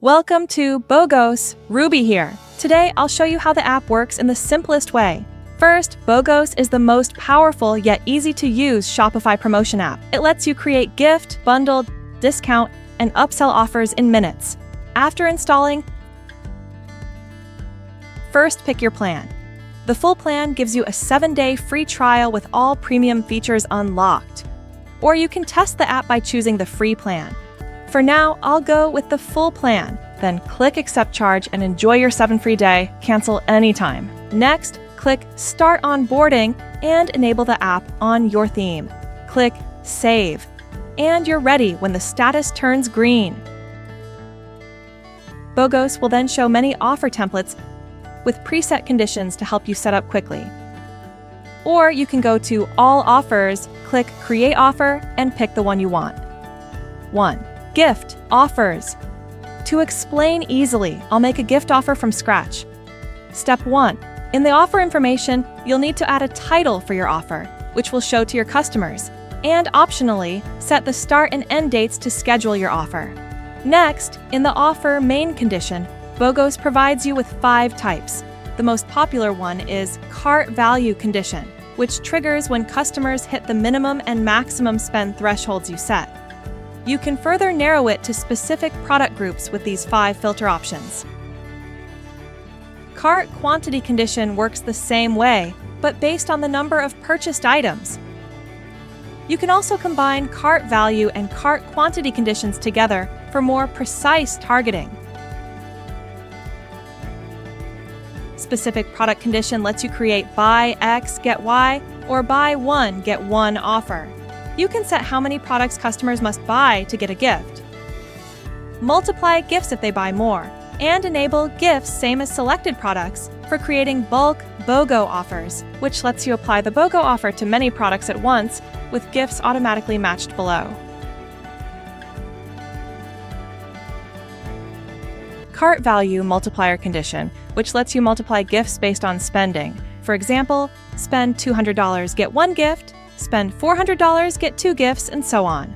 Welcome to BOGOS, Ruby here. Today, I'll show you how the app works in the simplest way. First, BOGOS is the most powerful yet easy-to-use Shopify promotion app. It lets you create gift, bundle, discount, and upsell offers in minutes. After installing, first pick your plan. The full plan gives you a 7-day free trial with all premium features unlocked. Or you can test the app by choosing the free plan. For now, I'll go with the full plan. Then click Accept Charge and enjoy your 7-free day. Cancel anytime. Next, click Start Onboarding and enable the app on your theme. Click Save. And you're ready when the status turns green. BOGOS will then show many offer templates with preset conditions to help you set up quickly. Or you can go to All Offers, click Create Offer, and pick the one you want. 1. Gift offers. To explain easily, I'll make a gift offer from scratch. Step 1. In the offer information, you'll need to add a title for your offer, which will show to your customers, and optionally, set the start and end dates to schedule your offer. Next, in the offer main condition, BOGOS provides you with 5 types. The most popular one is cart value condition, which triggers when customers hit the minimum and maximum spend thresholds you set. You can further narrow it to specific product groups with these 5 filter options. Cart quantity condition works the same way, but based on the number of purchased items. You can also combine cart value and cart quantity conditions together for more precise targeting. Specific product condition lets you create buy X, get Y, or buy 1, get 1 offer. You can set how many products customers must buy to get a gift. Multiply gifts if they buy more, and enable gifts same as selected products for creating bulk BOGO offers, which lets you apply the BOGO offer to many products at once with gifts automatically matched below. Cart value multiplier condition, which lets you multiply gifts based on spending. For example, spend $200, get 1 gift, spend $400, get 2 gifts, and so on.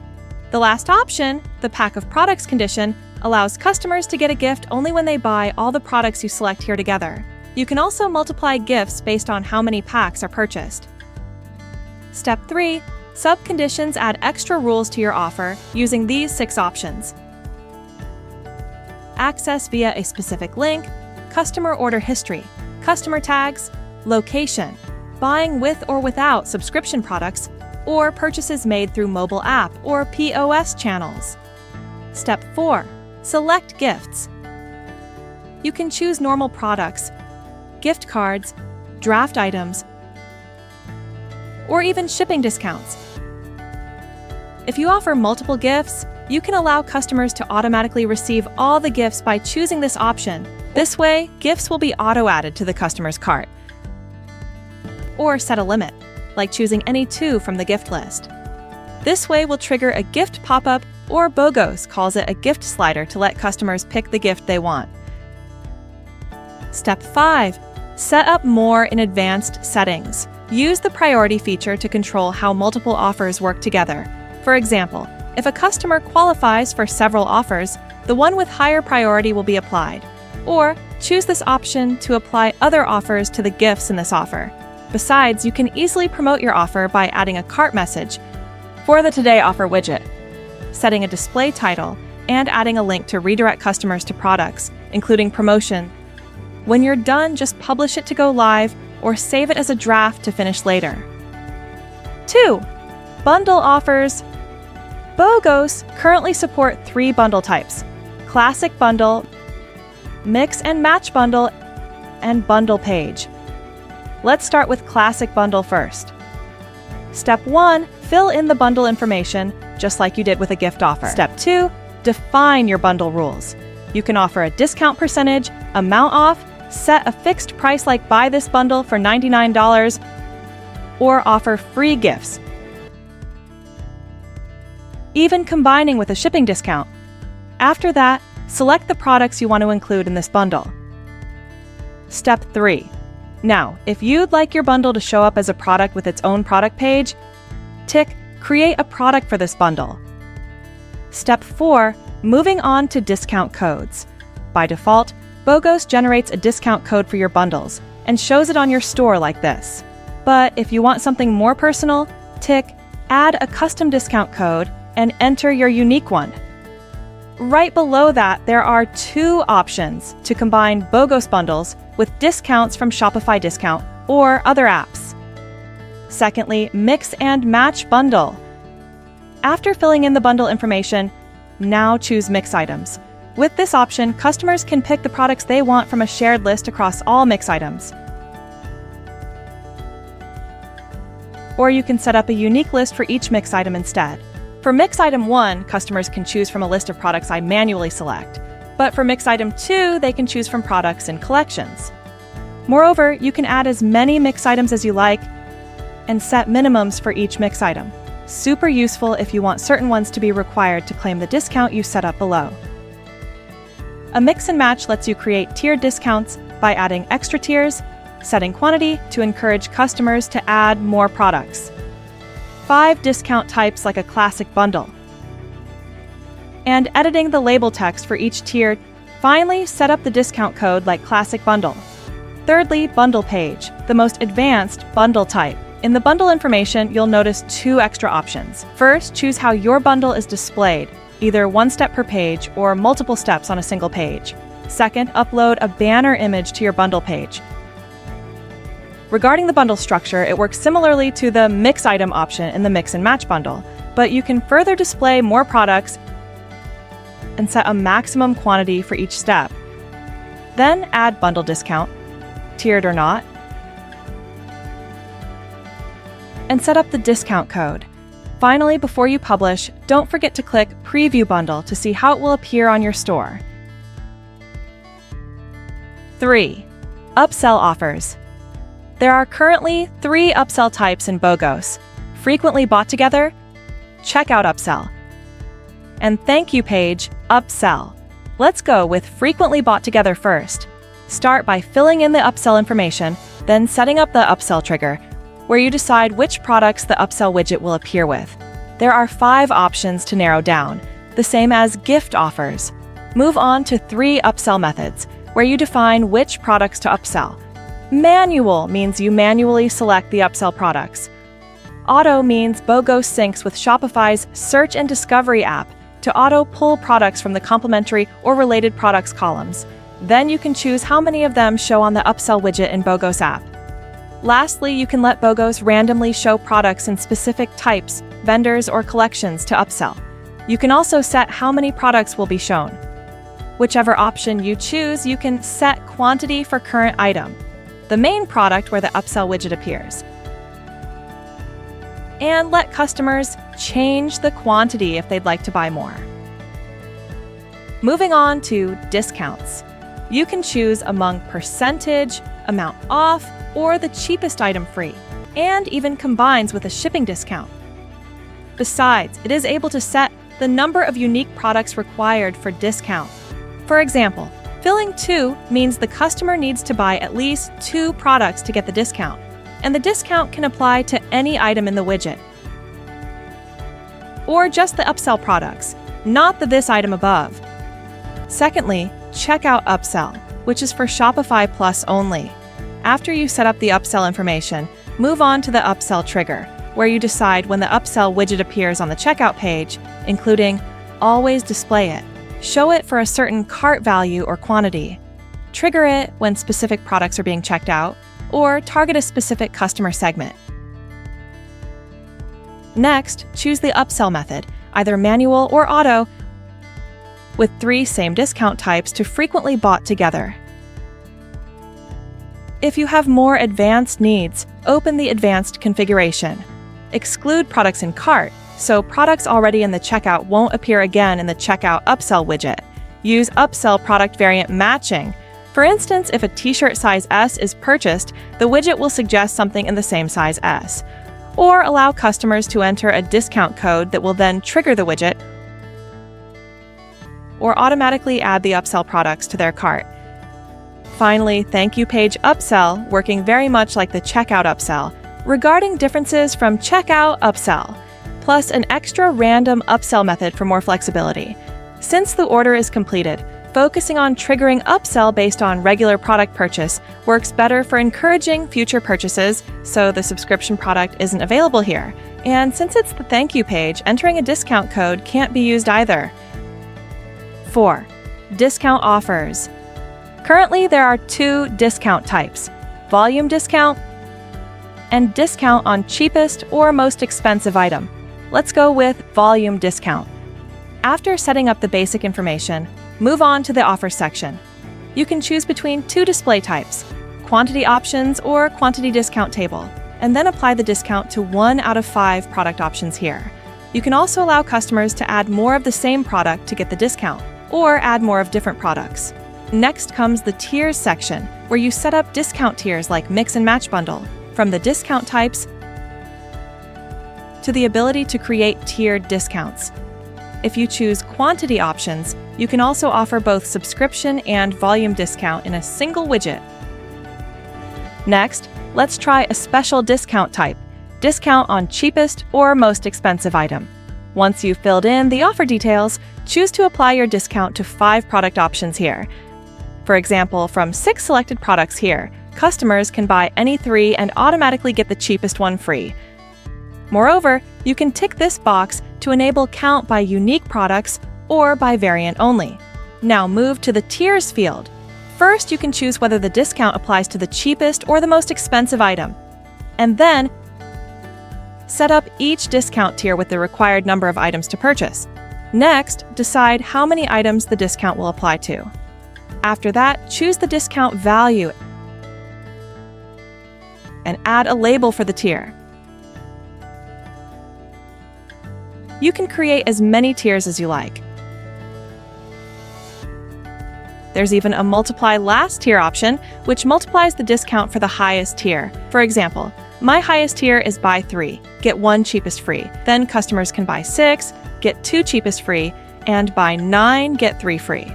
The last option, the pack of products condition, allows customers to get a gift only when they buy all the products you select here together. You can also multiply gifts based on how many packs are purchased. Step 3. Sub-conditions add extra rules to your offer using these 6 options. Access via a specific link, customer order history, customer tags, location, buying with or without subscription products, or purchases made through mobile app or POS channels. Step 4. Select gifts. You can choose normal products, gift cards, draft items, or even shipping discounts. If you offer multiple gifts, you can allow customers to automatically receive all the gifts by choosing this option. This way, gifts will be auto-added to the customer's cart. Or set a limit, like choosing any 2 from the gift list. This way will trigger a gift pop-up, or BOGOS calls it a gift slider to let customers pick the gift they want. Step 5. Set up more in advanced settings. Use the priority feature to control how multiple offers work together. For example, if a customer qualifies for several offers, the one with higher priority will be applied. Or choose this option to apply other offers to the gifts in this offer. Besides, you can easily promote your offer by adding a cart message for the Today Offer widget, setting a display title, and adding a link to redirect customers to products, including promotion. When you're done, just publish it to go live or save it as a draft to finish later. 2. Bundle offers. BOGOS currently support 3 bundle types: Classic Bundle, Mix and Match Bundle, and Bundle Page. Let's start with Classic Bundle first. Step 1. Fill in the bundle information, just like you did with a gift offer. Step 2. Define your bundle rules. You can offer a discount percentage, amount off, set a fixed price like buy this bundle for $99, or offer free gifts, even combining with a shipping discount. After that, select the products you want to include in this bundle. Step 3. Now, if you'd like your bundle to show up as a product with its own product page, tick Create a product for this bundle. Step 4. Moving on to discount codes. By default, BOGOS generates a discount code for your bundles and shows it on your store like this. But if you want something more personal, tick Add a custom discount code and enter your unique one. Right below that, there are two options to combine BOGOS bundles with discounts from Shopify Discount or other apps. Secondly, mix and match bundle. After filling in the bundle information, now choose Mix items. With this option, customers can pick the products they want from a shared list across all Mix items. Or you can set up a unique list for each Mix item instead. For Mix Item 1, customers can choose from a list of products I manually select. But for Mix Item 2, they can choose from products in collections. Moreover, you can add as many Mix items as you like and set minimums for each Mix item. Super useful if you want certain ones to be required to claim the discount you set up below. A mix and match lets you create tiered discounts by adding extra tiers, setting quantity to encourage customers to add more products. 5 discount types like a classic bundle. And editing the label text for each tier. Finally, set up the discount code like classic bundle. Thirdly, bundle page, the most advanced bundle type. In the bundle information, you'll notice 2 extra options. First, choose how your bundle is displayed, either one step per page or multiple steps on a single page. Second, upload a banner image to your bundle page. Regarding the bundle structure, it works similarly to the Mix item option in the Mix and Match bundle, but you can further display more products and set a maximum quantity for each step. Then add bundle discount, tiered or not, and set up the discount code. Finally, before you publish, don't forget to click Preview Bundle to see how it will appear on your store. 3. Upsell offers. There are currently 3 upsell types in BOGOS: frequently bought together, checkout upsell, and thank you page upsell. Let's go with frequently bought together first. Start by filling in the upsell information, then setting up the upsell trigger, where you decide which products the upsell widget will appear with. There are 5 options to narrow down, the same as gift offers. Move on to 3 upsell methods, where you define which products to upsell. Manual means you manually select the upsell products. Auto means BOGOS syncs with Shopify's Search and Discovery app to auto-pull products from the complementary or related products columns. Then you can choose how many of them show on the upsell widget in BOGOS App. Lastly, you can let BOGOS randomly show products in specific types, vendors, or collections to upsell. You can also set how many products will be shown. Whichever option you choose, you can set quantity for current item, the main product where the upsell widget appears, and let customers change the quantity if they'd like to buy more. Moving on to discounts. You can choose among percentage, amount off, or the cheapest item free, and even combines with a shipping discount. Besides, it is able to set the number of unique products required for discount. For example, filling 2 means the customer needs to buy at least 2 products to get the discount, and the discount can apply to any item in the widget. Or just the upsell products, not the this item above. Secondly, checkout upsell, which is for Shopify Plus only. After you set up the upsell information, move on to the upsell trigger, where you decide when the upsell widget appears on the checkout page, including always display it, show it for a certain cart value or quantity, trigger it when specific products are being checked out, or target a specific customer segment. Next, choose the upsell method, either manual or auto, with 3 same discount types to frequently bought together. If you have more advanced needs, open the advanced configuration. Exclude products in cart, so products already in the checkout won't appear again in the checkout upsell widget. Use upsell product variant matching. For instance, if a t-shirt size S is purchased, the widget will suggest something in the same size S. Or allow customers to enter a discount code that will then trigger the widget, or automatically add the upsell products to their cart. Finally, thank you page upsell, working very much like the checkout upsell. Regarding differences from checkout upsell, plus an extra random upsell method for more flexibility. Since the order is completed, Focusing on triggering upsell based on regular product purchase works better for encouraging future purchases, so the subscription product isn't available here. And since it's the thank you page, entering a discount code can't be used either. 4. Discount offers. Currently, there are 2 discount types: volume discount and discount on cheapest or most expensive item. Let's go with volume discount. After setting up the basic information, move on to the offers section. You can choose between 2 display types, quantity options or quantity discount table, and then apply the discount to 1 out of 5 product options here. You can also allow customers to add more of the same product to get the discount, or add more of different products. Next comes the tiers section, where you set up discount tiers like mix and match bundle, from the discount types to the ability to create tiered discounts. If you choose quantity options, you can also offer both subscription and volume discount in a single widget. Next, let's try a special discount type, discount on cheapest or most expensive item. Once you've filled in the offer details, choose to apply your discount to 5 product options here. For example, from 6 selected products here, customers can buy any 3 and automatically get the cheapest one free. Moreover, you can tick this box to enable count by unique products or by variant only. Now move to the tiers field. First, you can choose whether the discount applies to the cheapest or the most expensive item, and then set up each discount tier with the required number of items to purchase. Next, decide how many items the discount will apply to. After that, choose the discount value and add a label for the tier. You can create as many tiers as you like. There's even a multiply last tier option, which multiplies the discount for the highest tier. For example, my highest tier is buy 3, get 1 cheapest free. Then customers can buy 6, get 2 cheapest free, and buy 9, get 3 free.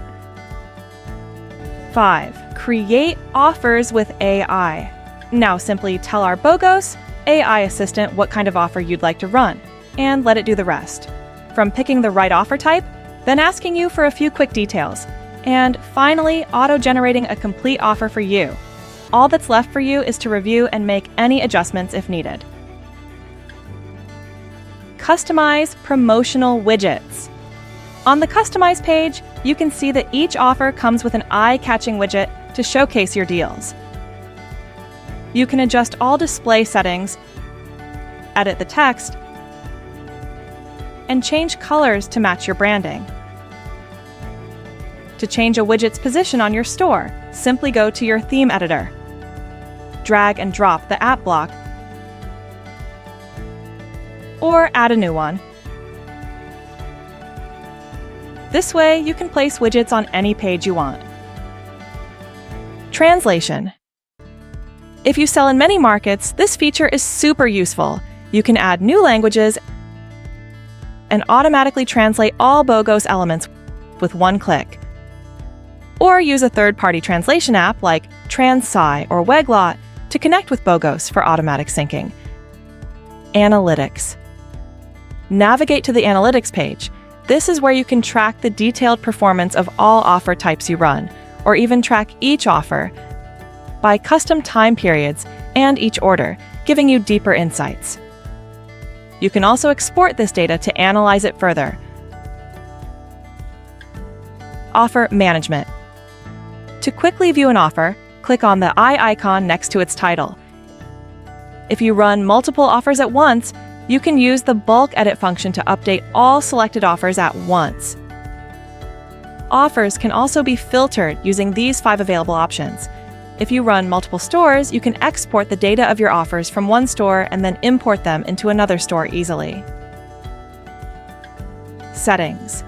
5. Create offers with AI. Now simply tell our BOGOS AI assistant what kind of offer you'd like to run, and let it do the rest. From picking the right offer type, then asking you for a few quick details, and finally auto-generating a complete offer for you. All that's left for you is to review and make any adjustments if needed. Customize promotional widgets. On the Customize page, you can see that each offer comes with an eye-catching widget to showcase your deals. You can adjust all display settings, edit the text, and change colors to match your branding. To change a widget's position on your store, simply go to your theme editor. Drag and drop the app block, or add a new one. This way, you can place widgets on any page you want. Translation. If you sell in many markets, this feature is super useful. You can add new languages and automatically translate all BOGOS elements with one click. Or use a third-party translation app like Transci or Weglot to connect with BOGOS for automatic syncing. Analytics. Navigate to the Analytics page. This is where you can track the detailed performance of all offer types you run, or even track each offer by custom time periods and each order, giving you deeper insights. You can also export this data to analyze it further. Offer management. To quickly view an offer, click on the eye icon next to its title. If you run multiple offers at once, you can use the bulk edit function to update all selected offers at once. Offers can also be filtered using these 5 available options. If you run multiple stores, you can export the data of your offers from one store and then import them into another store easily. Settings.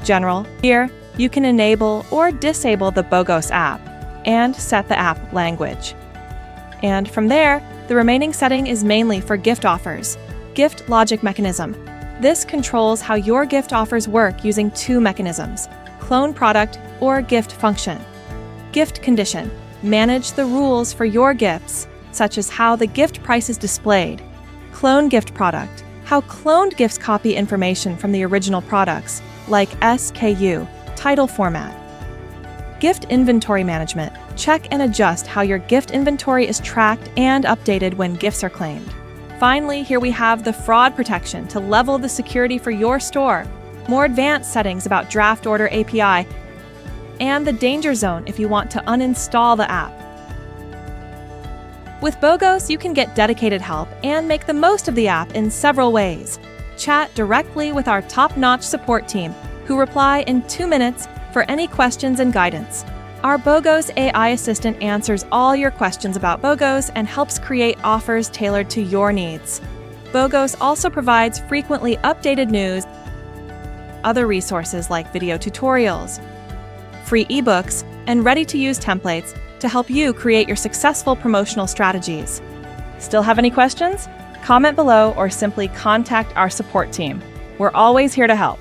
General. Here, you can enable or disable the BOGOS app and set the app language. And from there, the remaining setting is mainly for gift offers. Gift logic mechanism. This controls how your gift offers work using 2 mechanisms: clone product or gift function. Gift condition. Manage the rules for your gifts, such as how the gift price is displayed. Clone gift product. How cloned gifts copy information from the original products, like SKU, title format. Gift inventory management. Check and adjust how your gift inventory is tracked and updated when gifts are claimed. Finally, here we have the fraud protection to level the security for your store, more advanced settings about draft order API, and the danger zone if you want to uninstall the app. With BOGOS, you can get dedicated help and make the most of the app in several ways. Chat directly with our top-notch support team, who reply in 2 minutes for any questions and guidance. Our BOGOS AI assistant answers all your questions about BOGOS and helps create offers tailored to your needs. BOGOS also provides frequently updated news, other resources like video tutorials, free ebooks, and ready-to-use templates to help you create your successful promotional strategies. Still have any questions? Comment below or simply contact our support team. We're always here to help.